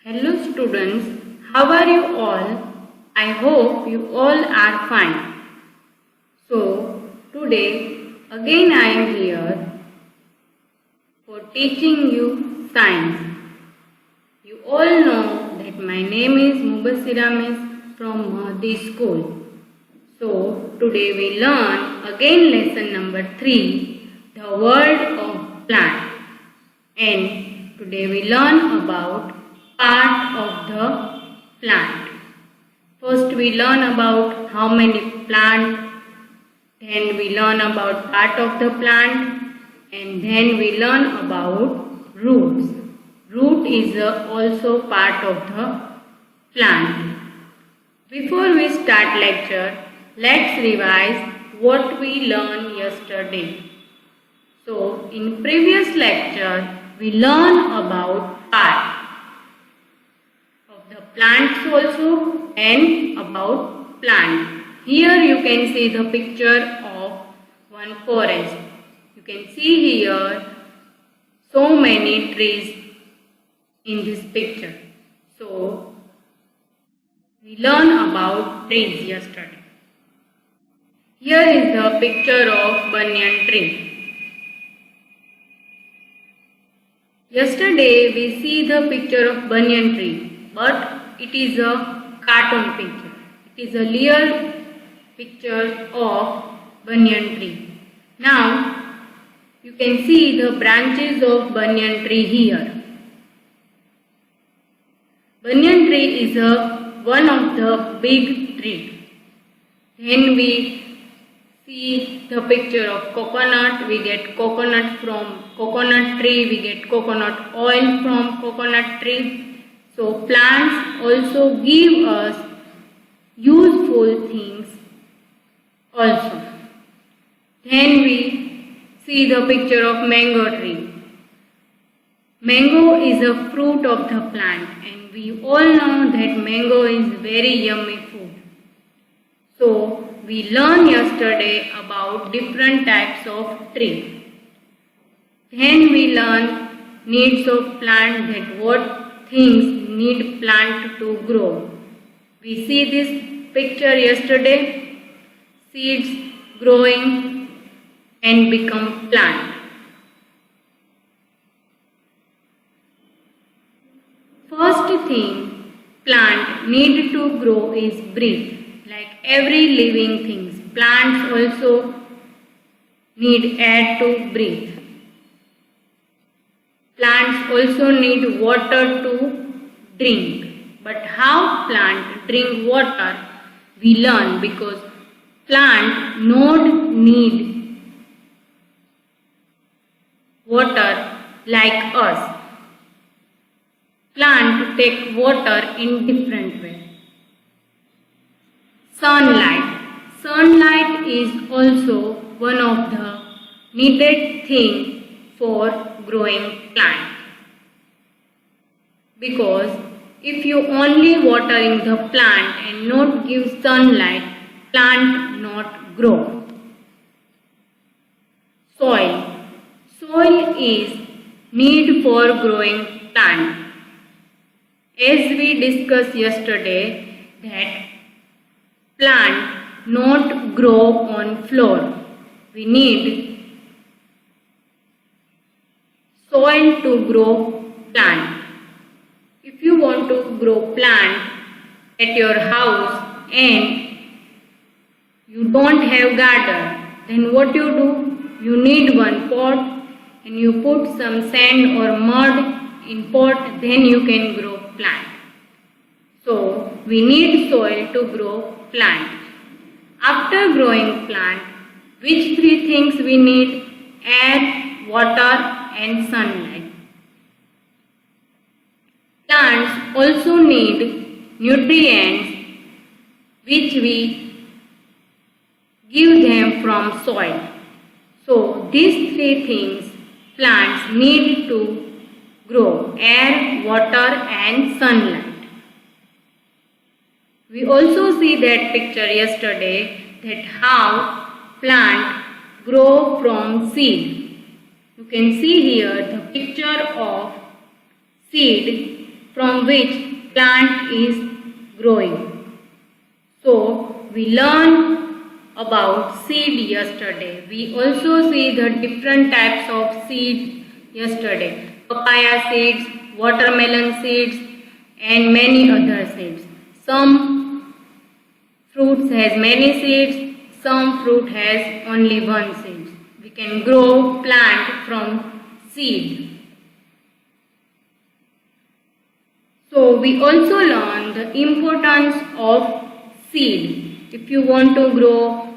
Hello students, how are you all? I hope you all are fine. So, today again I am here for teaching you science. You all know that my name is Mubassira Miss from Mahdi School. So, today we learn again lesson number 3, the world of plant. And today we learn about part of the plant. First we learn about how many plants, then we learn about part of the plant, and then we learn about roots. Root is also part of the plant. Before we start lecture, let's revise what we learned yesterday. So in previous lecture, we learned about part the plants also and about plant. Here you can see the picture of one forest. You can see here so many trees in this picture. So we learned about trees yesterday. Here is the picture of banyan tree. Yesterday we see the picture of banyan tree. But it is a cartoon picture. It is a real picture of banyan tree. Now you can see the branches of banyan tree here. Banyan tree is one of the big tree. Then we see the picture of coconut. We get coconut from coconut tree. We get coconut oil from coconut tree. So plants also give us useful things also. Then we see the picture of mango tree. Mango is a fruit of the plant and we all know that mango is very yummy food. So we learned yesterday about different types of tree. Then we learned needs of plant, that what things need plant to grow. We see this picture yesterday, seeds growing and become plant. First thing plant need to grow is breathe. Like every living things, plants also need air to breathe. Plants also need water to drink. But how plant drink water, we learn, because plant not need water like us. Plant take water in different way. Sunlight. Sunlight is also one of the needed thing for growing plant. Because if you only watering the plant and not give sunlight, plant not grow. Soil. Soil is need for growing plant. As we discussed yesterday that plant not grow on floor. We need soil to grow plant. If you want to grow plant at your house and you don't have garden, then what you do? You need one pot and you put some sand or mud in pot, then you can grow plant. So we need soil to grow plant. After growing plant, which three things we need? Air, water and sunlight. Plants also need nutrients which we give them from soil. So these three things plants need to grow: air, water and sunlight. We also see that picture yesterday, that how plant grow from seed. You can see here the picture of seed from which plant is growing. So we learned about seed yesterday. We also see the different types of seeds yesterday. Papaya seeds, watermelon seeds, and many other seeds. Some fruits has many seeds, some fruit has only one seed. We can grow plant from seed. So we also learn the importance of seed. If you want to grow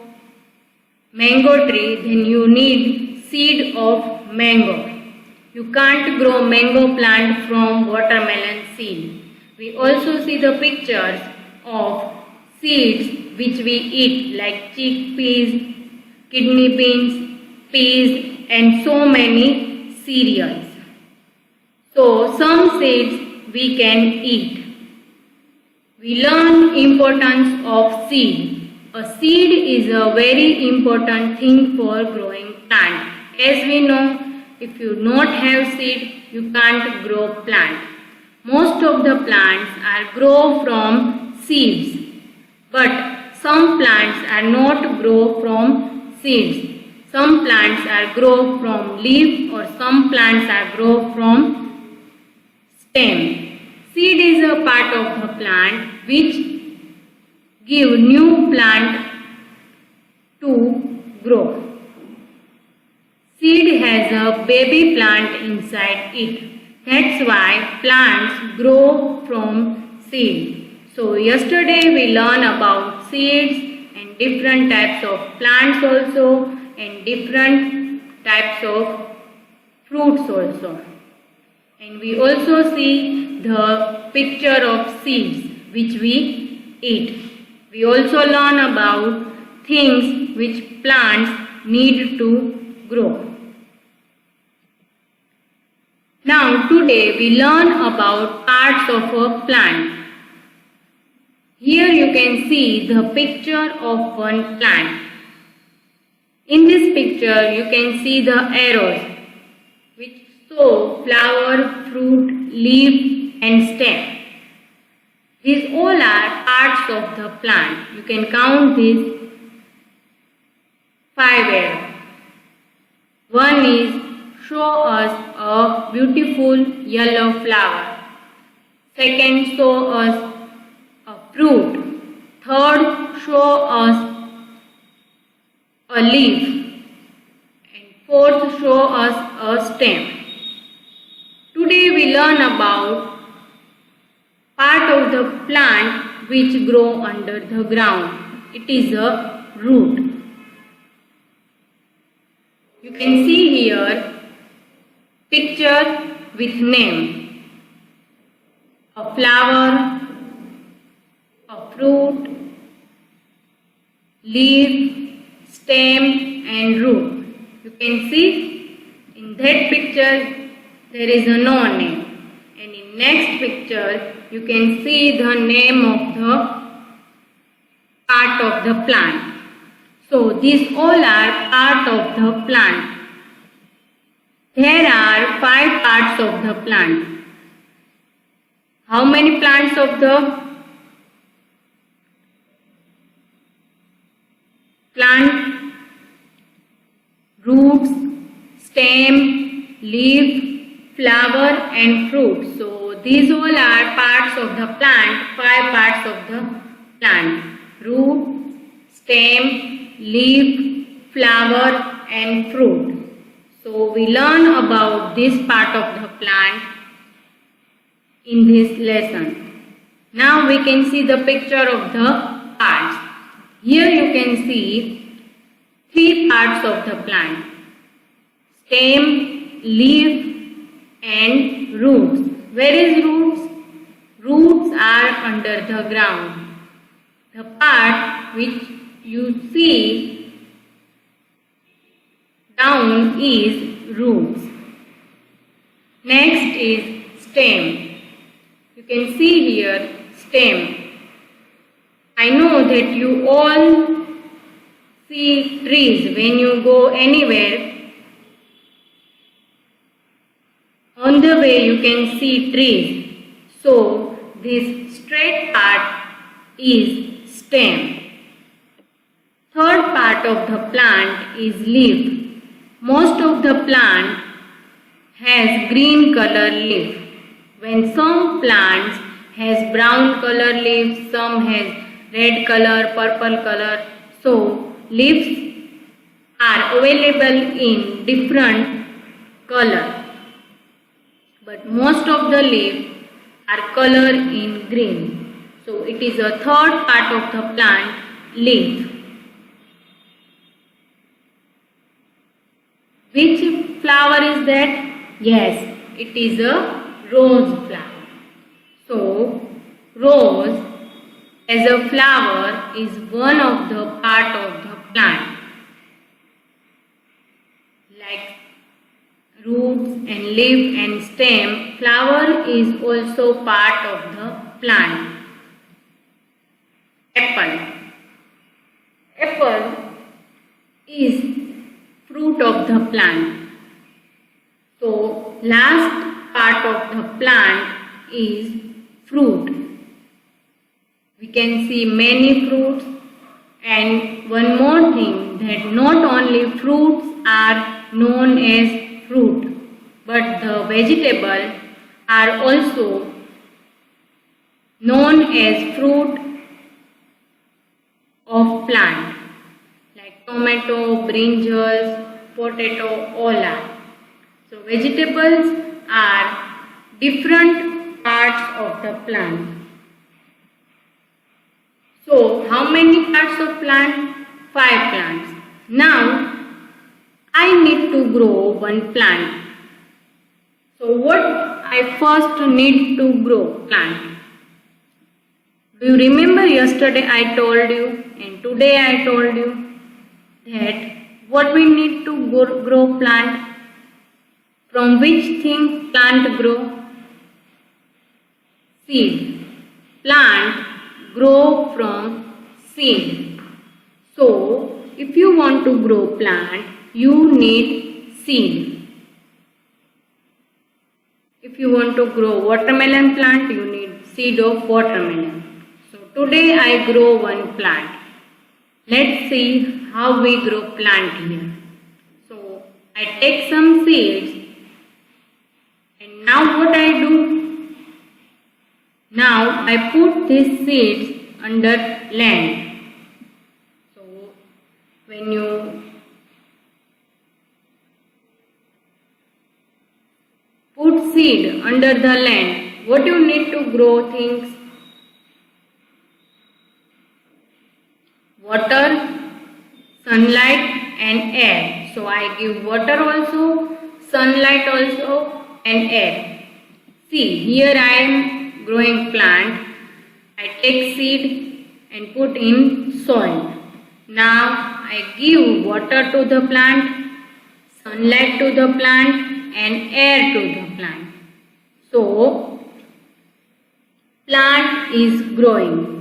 mango tree, then you need seed of mango. You can't grow mango plant from watermelon seed. We also see the pictures of seeds which we eat like chickpeas, kidney beans, peas, and so many cereals. So some seeds we can eat. We learn importance of seed. A seed is a very important thing for growing plant. As we know, if you not have seed, you can't grow plant. Most of the plants are grow from seeds, but some plants are not grow from seeds. Some plants are grow from leaf or some plants are grow from stem. Seed is a part of the plant which give new plant to grow. Seed has a baby plant inside it. That's why plants grow from seed. So yesterday we learned about seeds and different types of plants also and different types of fruits also. And we also see the picture of seeds which we eat. We also learn about things which plants need to grow. Now today we learn about parts of a plant. Here you can see the picture of one plant. In this picture you can see the arrows which show flower, fruit, leaf and stem. These all are parts of the plant. You can count these 5 arrows. One is show us a beautiful yellow flower. Second, show us a fruit. Third, show us a leaf. And fourth, show us a stem. Today we learn about part of the plant which grow under the ground. It is a root. You can see here picture with name. A flower, a fruit, leaf, stem and root. You can see in that picture there is a no name. And in next picture you can see the name of the part of the plant. So these all are part of the plant. There are 5 parts of the plant. How many plants of the plant? Roots, stem, leaf, flower and fruit. So these all are parts of the plant, 5 parts of the plant. Root, stem, leaf, flower and fruit. So we learn about this part of the plant in this lesson. Now we can see the picture of the parts. Here you can see 3 parts of the plant. Stem, leaf and roots. Where is roots? Roots are under the ground. The part which you see down is roots. Next is stem. You can see here stem. I know that you all see trees when you go anywhere. On the way you can see trees. So this straight part is stem. Third part of the plant is leaf. Most of the plant has green color leaf. When some plants has brown color leaves, some has red color, purple color. So leaves are available in different color. But most of the leaves are color in green. So it is a third part of the plant, leaf. Which flower is that? Yes, it is a rose flower. So rose as a flower is one of the part of the plant. Like roots and leaf and stem, flower is also part of the plant. Apple. Apple is fruit of the plant. So last part of the plant is fruit. We can see many fruits, and one more thing, that not only fruits are known as fruit, but the vegetables are also known as fruit of plant, like tomato, brinjals, potato, all are. So vegetables are different parts of the plant. So how many parts of plant? 5 plants. Now I need to grow one plant. So what I first need to grow? Plant. Do you remember yesterday I told you and today I told you that what we need to grow plant? From which thing plant grow? Seed. Plant grow from seed. So if you want to grow plant, you need seed. If you want to grow watermelon plant, you need seed of watermelon. So today I grow one plant. Let's see how we grow plant here. So I take some seeds, and now what I do? Now I put these seeds under land. So when you put seed under the land, what you need to grow things? Water, sunlight and air. So I give water also, sunlight also and air. See, here I am growing plant. I take seed and put in soil. Now I give water to the plant, sunlight to the plant and air to the plant. So plant is growing.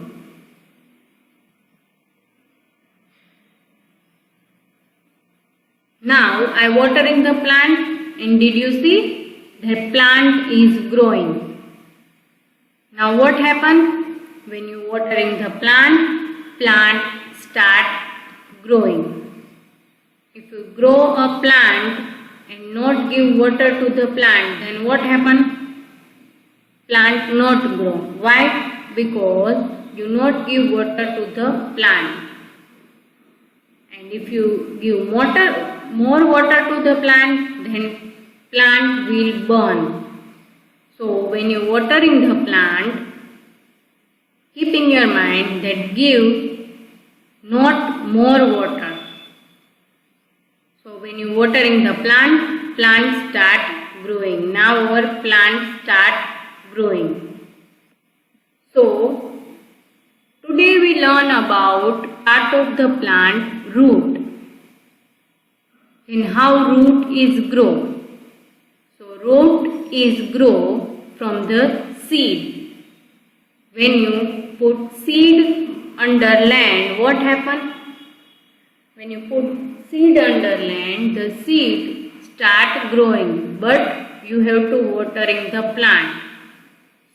Now I watering the plant, and did you see that plant is growing? Now what happens? When you watering the plant, plant start growing. If you grow a plant and not give water to the plant, then what happens? Plant not grow. Why? Because you not give water to the plant. And if you give more water to the plant, then plant will burn. So when you watering the plant, keep in your mind that give not more water. So when you watering the plant, plant start growing. Now our plant start growing. So today we learn about part of the plant, root. And how root is grow. So root is grow from the seed. When you put seed under land, what happens? When you put seed under land, the seed start growing, but you have to watering the plant.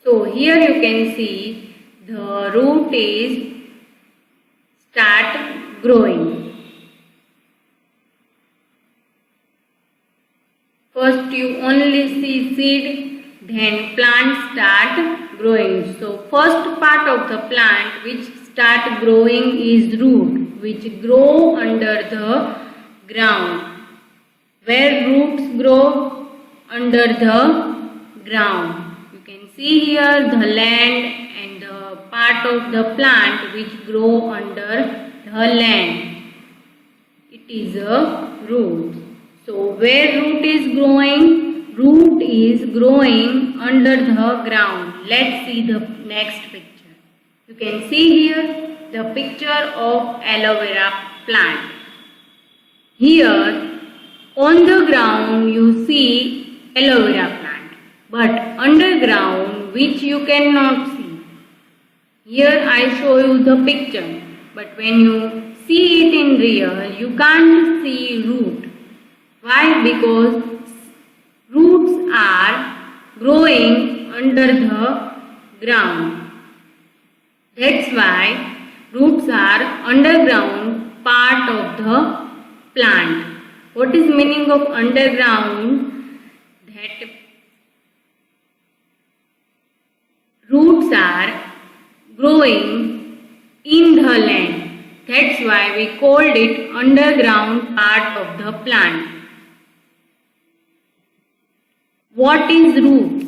So here you can see the root is start growing. First you only see seed, then plant start growing. So first part of the plant which start growing is root, which grow under the ground. Where roots grow? Under the ground. You can see here the land and the part of the plant which grow under the land. It is a root. So where root is growing? Root is growing under the ground. Let's see the next picture. You can see here the picture of aloe vera plant. Here on the ground you see aloe vera plant, but underground which you cannot see. Here I show you the picture, but when you see it in real, you can't see root. Why? Because roots are growing under the ground. That's why roots are underground part of the plant. What is meaning of underground? That roots are growing in the land. That's why we called it underground part of the plant. What is roots?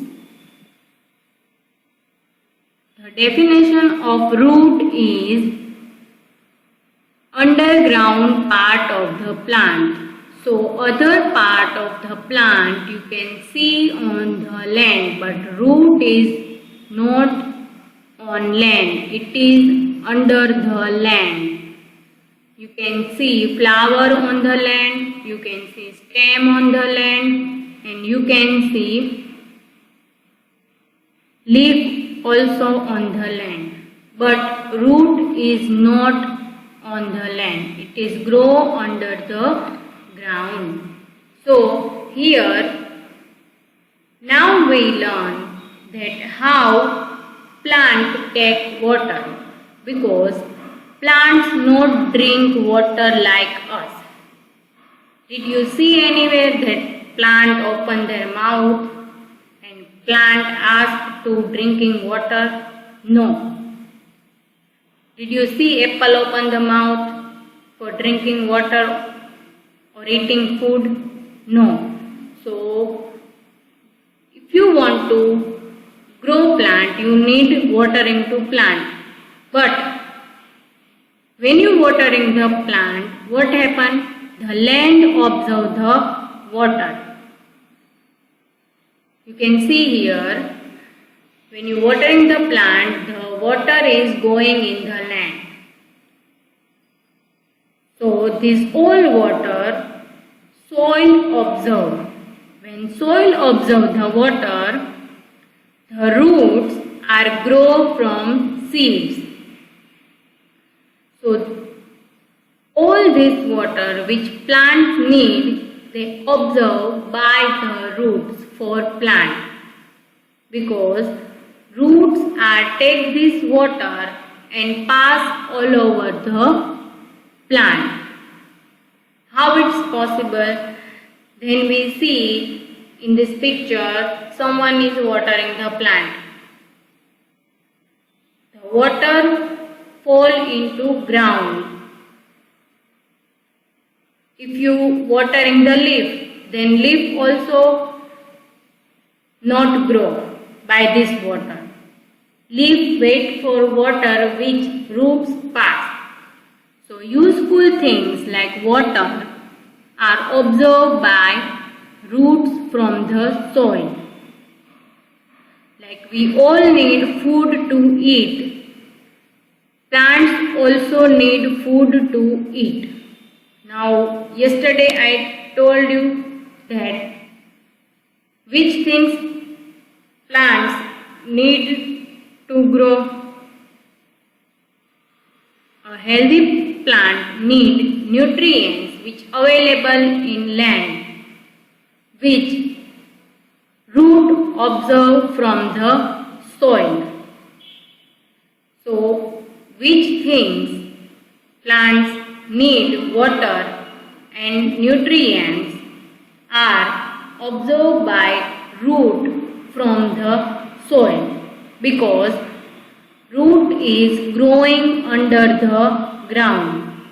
The definition of root is underground part of the plant. So other part of the plant you can see on the land, but root is not on land. It is under the land. You can see flower on the land, you can see stem on the land, and you can see leaf also on the land. But root is not on the land. It is grow under the ground. So here now we learn that how plant take water, because plants not drink water like us. Did you see anywhere that plant open their mouth and plant ask to drinking water? No. Did you see apple open the mouth for drinking water or eating food? No. So if you want to grow plant, you need watering to plant. But when you watering the plant, what happen? The land absorb the water. You can see here, when you watering the plant, the water is going in the land. So this all water, soil absorb. When soil absorb the water, the roots are grow from seeds. So all this water which plants need, they absorb by the roots for plant, because roots are take this water and pass all over the plant. How it's possible? Then we see in this picture someone is watering the plant. The water fall into ground. If you watering the leaf, then leaf also not grow by this water. Leaf wait for water which roots pass. So useful things like water are absorbed by roots from the soil. Like we all need food to eat. Plants also need food to eat. Now, yesterday I told you that which things plants need to grow. A healthy plant need nutrients which available in land, which root absorb from the soil. So, which things plants need water and nutrients are absorbed by root from the soil, because root is growing under the ground.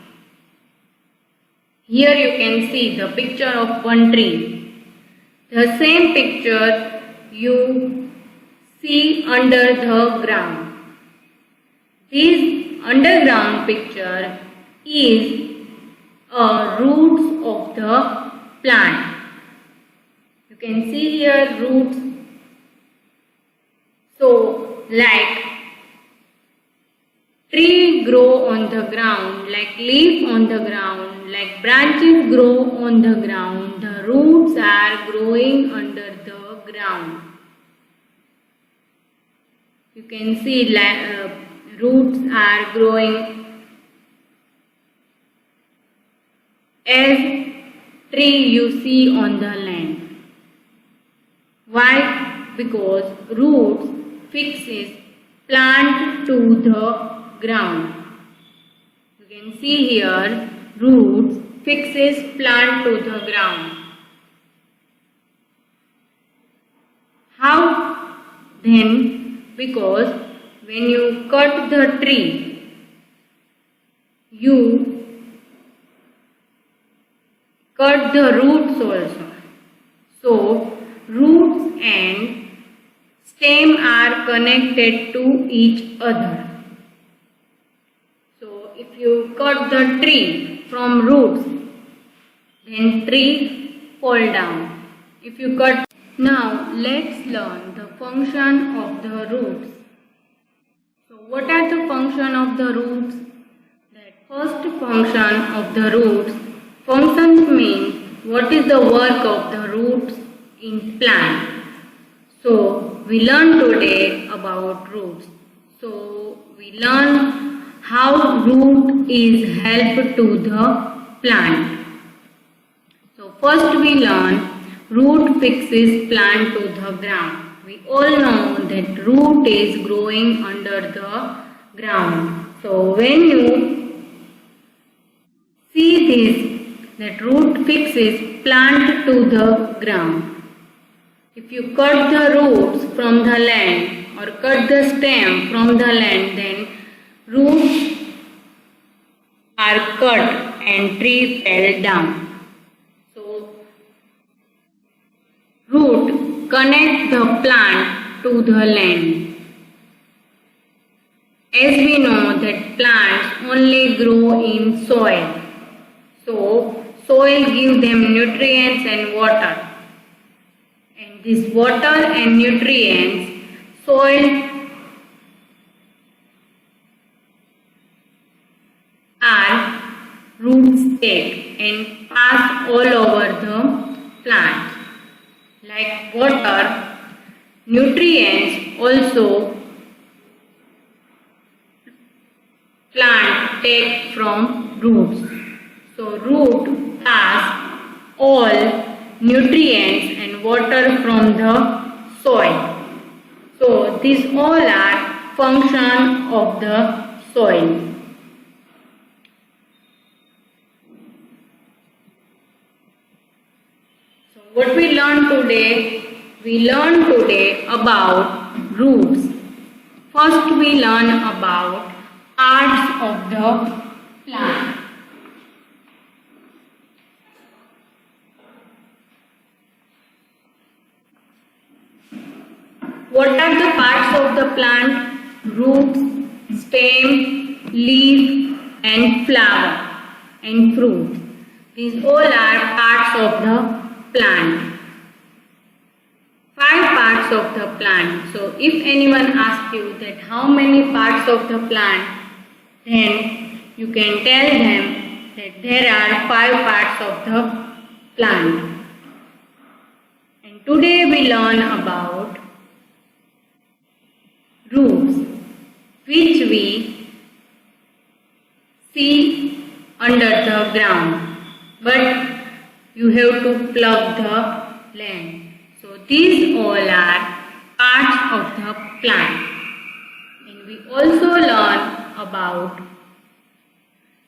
Here you can see the picture of one tree. The same picture you see under the ground. This underground picture is roots of the plant. You can see here roots. So, like tree grow on the ground, like leaf on the ground, like branches grow on the ground, the roots are growing under the ground. You can see roots are growing as tree you see on the land. Why? Because roots fixes plant to the ground. You can see here roots fixes plant to the ground. How then? Because when you cut the tree, you cut the roots also. So roots and stem are connected to each other. So if you cut the tree from roots, then tree fall down. If you cut. Now let's learn the function of the roots. So what are the function of the roots? That first function of the roots. Functions means what is the work of the roots in plant. So we learn today about roots. So we learn how root is help to the plant. So first we learn root fixes plant to the ground. We all know that root is growing under the ground. So when you see this, that root fixes plant to the ground. If you cut the roots from the land or cut the stem from the land, then roots are cut and tree fell down. So root connect the plant to the land. As we know that plants only grow in soil. So soil gives them nutrients and water. And this water and nutrients, soil are roots take and pass all over the plant. Like water, nutrients also plant take from roots. So root pass all nutrients and water from the soil. So these all are function of the soil. So what we learn today? We learn today about roots. First we learn about parts of the plant. What are the parts of the plant? Roots, stem, leaf and flower and fruit. These all are parts of the plant. 5 parts of the plant. So if anyone asks you that how many parts of the plant, then you can tell them that there are 5 parts of the plant. And today we learn about roots, which we see under the ground, but you have to plug the land. So these all are parts of the plant. And we also learn about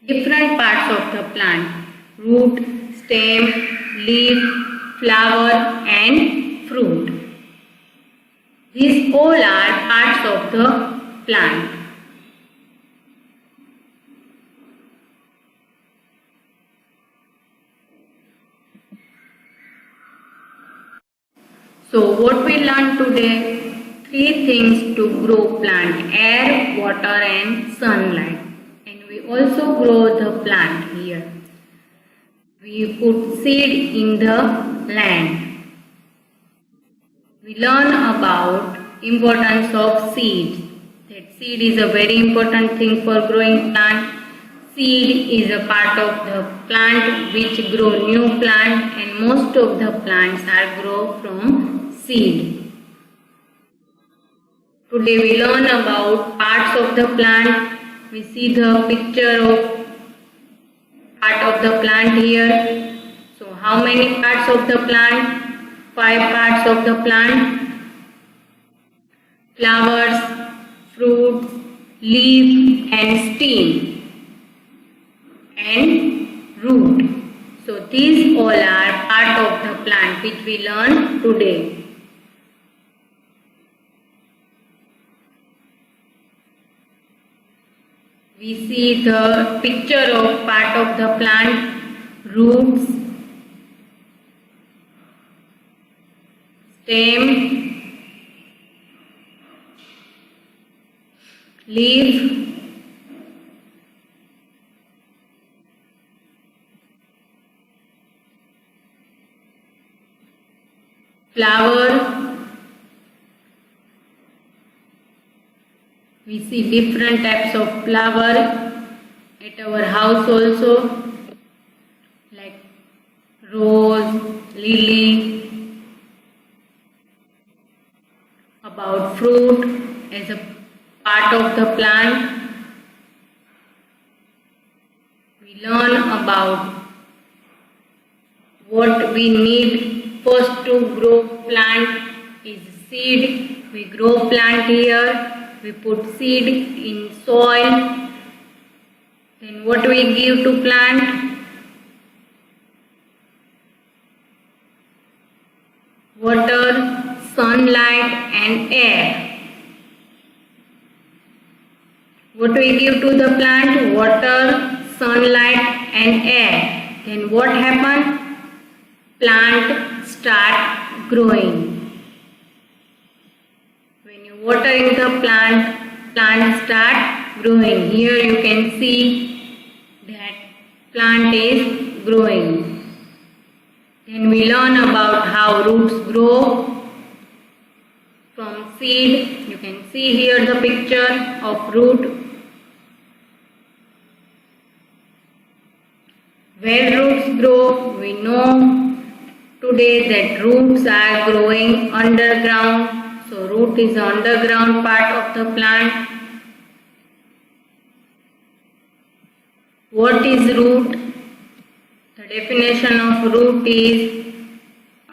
different parts of the plant: root, stem, leaf, flower and fruit. These all are parts of the plant. So what we learned today? 3 things to grow plant: air, water and sunlight. And we also grow the plant here. We put seed in the land. We learn about importance of seeds. That seed is a very important thing for growing plant. Seed is a part of the plant which grow new plant, and most of the plants are grow from seed. Today we learn about parts of the plant. We see the picture of part of the plant here. So how many parts of the plant? 5 parts of the plant: flowers, fruits, leaf and stem and root. So these all are part of the plant which we learn today. We see the picture of part of the plant: roots, stem, leaf, flower. We see different types of flower at our house also, like rose, lily. About fruit as a part of the plant. We learn about what we need first to grow plant is seed. We grow plant here. We put seed in soil. Then what we give to plant? Water, sunlight and air. What we give to the plant? Water, sunlight and air. Then what happens? Plant start growing. When you water in the plant, plant start growing. Here you can see that plant is growing. Then we learn about how roots grow from seed. You can see here the picture of root. Where roots grow, we know today that roots are growing underground. So root is the underground part of the plant. What is root? The definition of root is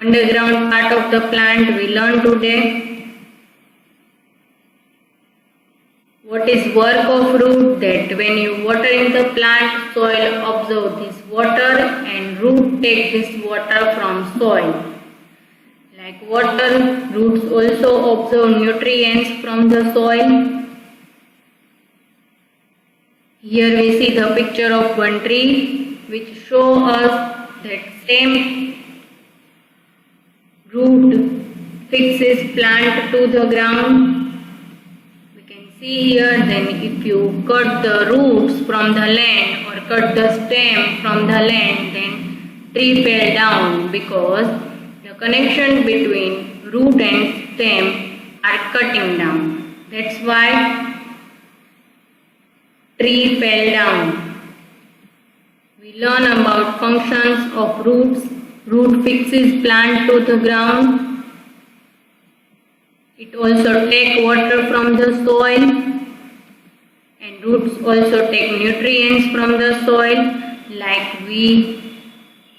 underground part of the plant. We learn today. What is work of root? That when you water in the plant, soil absorb this water and root take this water from soil. Like water, roots also absorb nutrients from the soil. Here we see the picture of one tree which show us that same root fixes plant to the ground. We can see here, then if you cut the roots from the land or cut the stem from the land, then tree fell down because the connection between root and stem are cutting down. That's why tree fell down. We learn about functions of roots. Root fixes plant to the ground. It also takes water from the soil, and roots also take nutrients from the soil, like we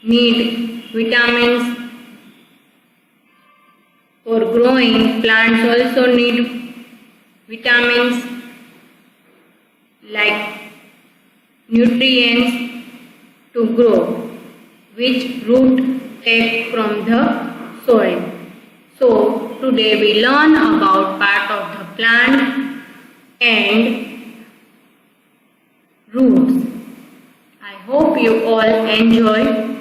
need vitamins for growing. Plants also need vitamins like nutrients to grow, which root take from the soil. So today we learn about part of the plant and roots. I hope you all enjoy